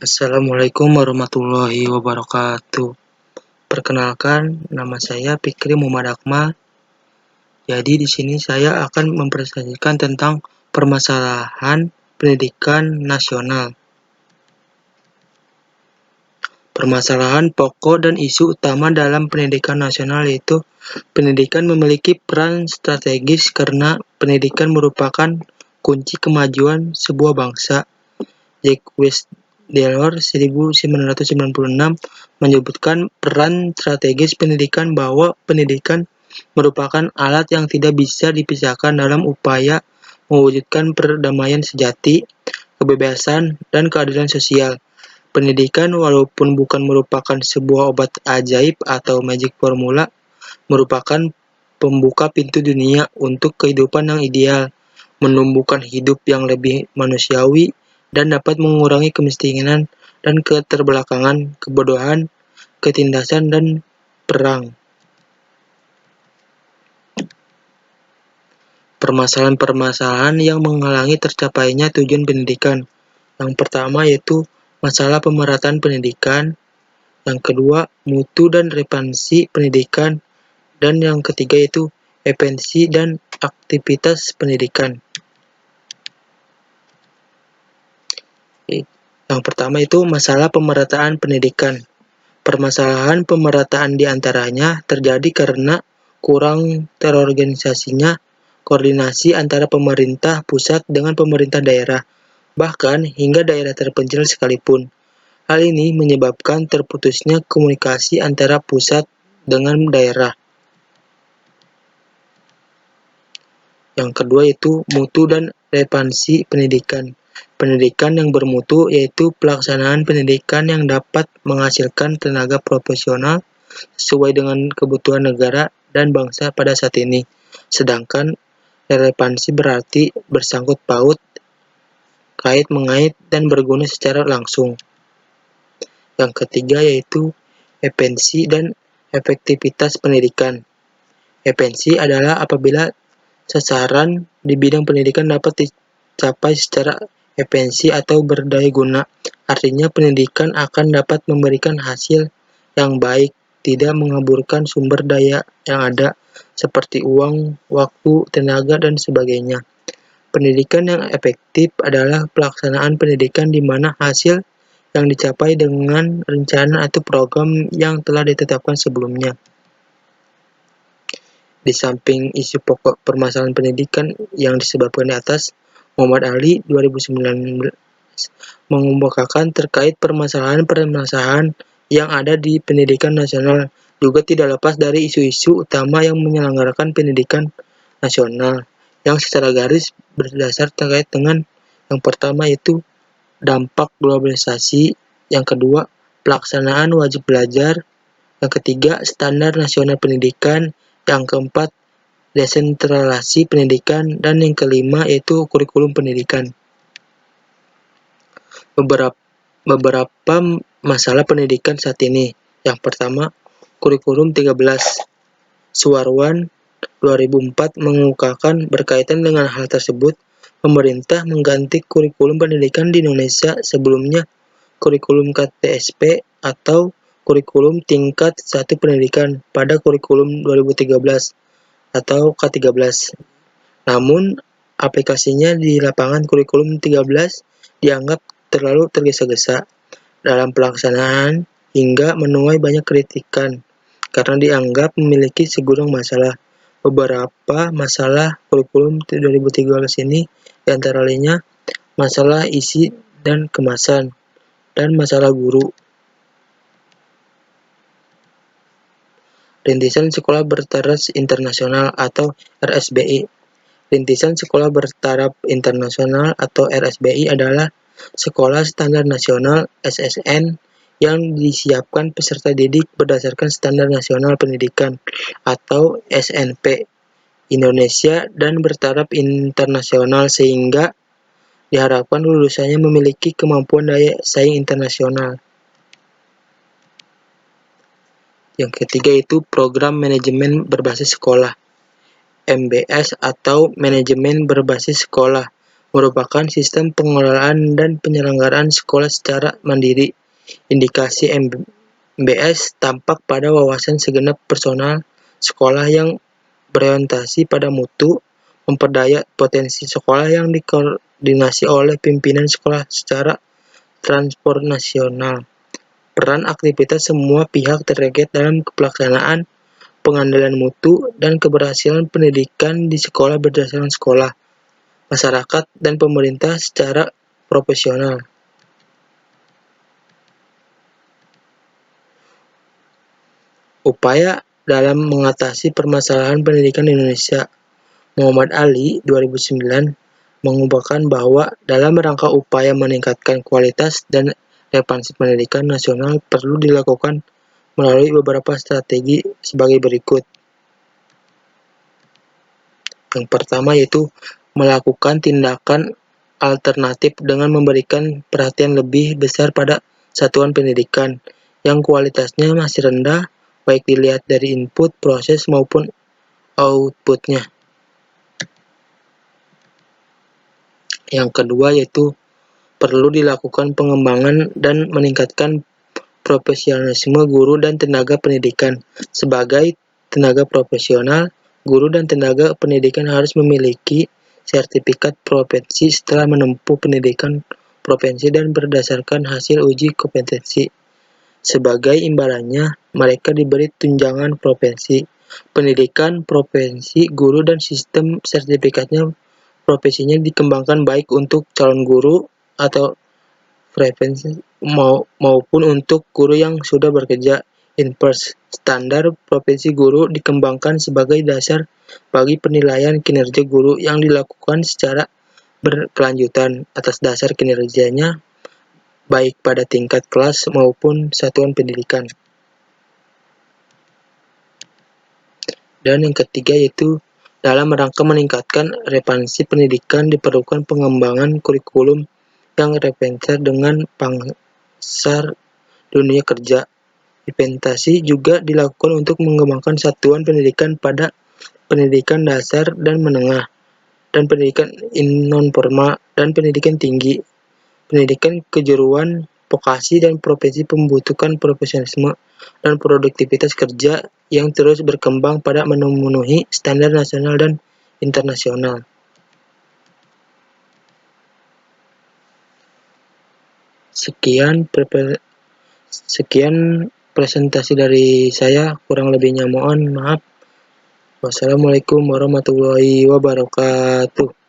Assalamualaikum warahmatullahi wabarakatuh. Perkenalkan, nama saya Fikri Muhammad Akmal. Jadi di sini saya akan mempresentasikan tentang permasalahan pendidikan nasional. Permasalahan pokok dan isu utama dalam pendidikan nasional yaitu pendidikan memiliki peran strategis karena pendidikan merupakan kunci kemajuan sebuah bangsa. Jacques Delors 1996 menyebutkan peran strategis pendidikan bahwa pendidikan merupakan alat yang tidak bisa dipisahkan dalam upaya mewujudkan perdamaian sejati, kebebasan, dan keadilan sosial. Pendidikan, walaupun bukan merupakan sebuah obat ajaib atau magic formula, merupakan pembuka pintu dunia untuk kehidupan yang ideal, menumbuhkan hidup yang lebih manusiawi, dan dapat mengurangi kemiskinan dan keterbelakangan, kebodohan, ketindasan, dan perang. Permasalahan-permasalahan yang menghalangi tercapainya tujuan pendidikan. Yang pertama yaitu masalah pemerataan pendidikan, yang kedua mutu dan relevansi pendidikan, dan yang ketiga yaitu efisiensi dan aktivitas pendidikan. Yang pertama itu masalah pemerataan pendidikan. Permasalahan pemerataan di antaranya terjadi karena kurang terorganisasinya koordinasi antara pemerintah pusat dengan pemerintah daerah, bahkan hingga daerah terpencil sekalipun. Hal ini menyebabkan terputusnya komunikasi antara pusat dengan daerah. Yang kedua itu mutu dan relevansi pendidikan. Pendidikan yang bermutu yaitu pelaksanaan pendidikan yang dapat menghasilkan tenaga profesional sesuai dengan kebutuhan negara dan bangsa pada saat ini. Sedangkan relevansi berarti bersangkut paut, kait-mengait, dan berguna secara langsung. Yang ketiga yaitu efisiensi dan efektivitas pendidikan. Efisiensi adalah apabila sasaran di bidang pendidikan dapat dicapai secara efisiensi atau berdaya guna. Artinya pendidikan akan dapat memberikan hasil yang baik, tidak mengaburkan sumber daya yang ada, seperti uang, waktu, tenaga, dan sebagainya. Pendidikan yang efektif adalah pelaksanaan pendidikan di mana hasil yang dicapai dengan rencana atau program yang telah ditetapkan sebelumnya. Di samping isu pokok permasalahan pendidikan yang disebabkan di atas, Muhammad Ali 2019 mengemukakan terkait permasalahan-permasalahan yang ada di pendidikan nasional juga tidak lepas dari isu-isu utama yang menyelenggarakan pendidikan nasional yang secara garis berdasar terkait dengan yang pertama yaitu dampak globalisasi, yang kedua pelaksanaan wajib belajar, yang ketiga standar nasional pendidikan, yang keempat desentralisasi pendidikan, dan yang kelima yaitu kurikulum pendidikan. Beberapa masalah pendidikan saat ini. Yang pertama, kurikulum 13. Suwarwan 2004 mengemukakan berkaitan dengan hal tersebut, pemerintah mengganti kurikulum pendidikan di Indonesia sebelumnya kurikulum KTSP atau kurikulum tingkat 1 pendidikan pada kurikulum 2013 atau K13. Namun, aplikasinya di lapangan kurikulum 13 dianggap terlalu tergesa-gesa dalam pelaksanaan hingga menuai banyak kritikan karena dianggap memiliki segudang masalah. Beberapa masalah kurikulum 2013 ini diantara lainnya masalah isi dan kemasan, dan masalah guru. Rintisan Sekolah Bertaraf Internasional atau RSBI. Rintisan Sekolah Bertaraf Internasional atau RSBI adalah sekolah standar nasional (SSN) yang disiapkan peserta didik berdasarkan Standar Nasional Pendidikan atau SNP Indonesia dan bertaraf internasional sehingga diharapkan lulusannya memiliki kemampuan daya saing internasional. Yang ketiga itu program manajemen berbasis sekolah. MBS atau manajemen berbasis sekolah merupakan sistem pengelolaan dan penyelenggaraan sekolah secara mandiri. Indikasi MBS tampak pada wawasan segenap personal sekolah yang berorientasi pada mutu, memperdaya potensi sekolah yang dikoordinasi oleh pimpinan sekolah secara transnasional. Peran aktivitas semua pihak terkait dalam pelaksanaan pengendalian mutu dan keberhasilan pendidikan di sekolah berdasarkan sekolah, masyarakat, dan pemerintah secara profesional. Upaya dalam mengatasi permasalahan pendidikan di Indonesia. Muhammad Ali, 2009, mengungkapkan bahwa dalam rangka upaya meningkatkan kualitas dan relevansi pendidikan nasional perlu dilakukan melalui beberapa strategi sebagai berikut. Yang pertama yaitu melakukan tindakan alternatif dengan memberikan perhatian lebih besar pada satuan pendidikan yang kualitasnya masih rendah, baik dilihat dari input, proses, maupun outputnya. Yang kedua yaitu perlu dilakukan pengembangan dan meningkatkan profesionalisme guru dan tenaga pendidikan. Sebagai tenaga profesional, guru dan tenaga pendidikan harus memiliki sertifikat profesi setelah menempuh pendidikan profesi dan berdasarkan hasil uji kompetensi. Sebagai imbalannya, mereka diberi tunjangan profesi, pendidikan profesi guru dan sistem sertifikatnya profesinya dikembangkan baik untuk calon guru atau freelance maupun untuk guru yang sudah bekerja. Inverse, standar profesi guru dikembangkan sebagai dasar bagi penilaian kinerja guru yang dilakukan secara berkelanjutan atas dasar kinerjanya baik pada tingkat kelas maupun satuan pendidikan. Dan yang ketiga yaitu dalam rangka meningkatkan relevansi pendidikan diperlukan pengembangan kurikulum yang relevan dengan pasar dunia kerja. Implementasi juga dilakukan untuk mengembangkan satuan pendidikan pada pendidikan dasar dan menengah, dan pendidikan non-formal dan pendidikan tinggi. Pendidikan kejuruan, vokasi, dan profesi membutuhkan profesionalisme dan produktivitas kerja yang terus berkembang pada memenuhi standar nasional dan internasional. Sekian presentasi dari saya, kurang lebihnya mohon maaf. Wassalamualaikum warahmatullahi wabarakatuh.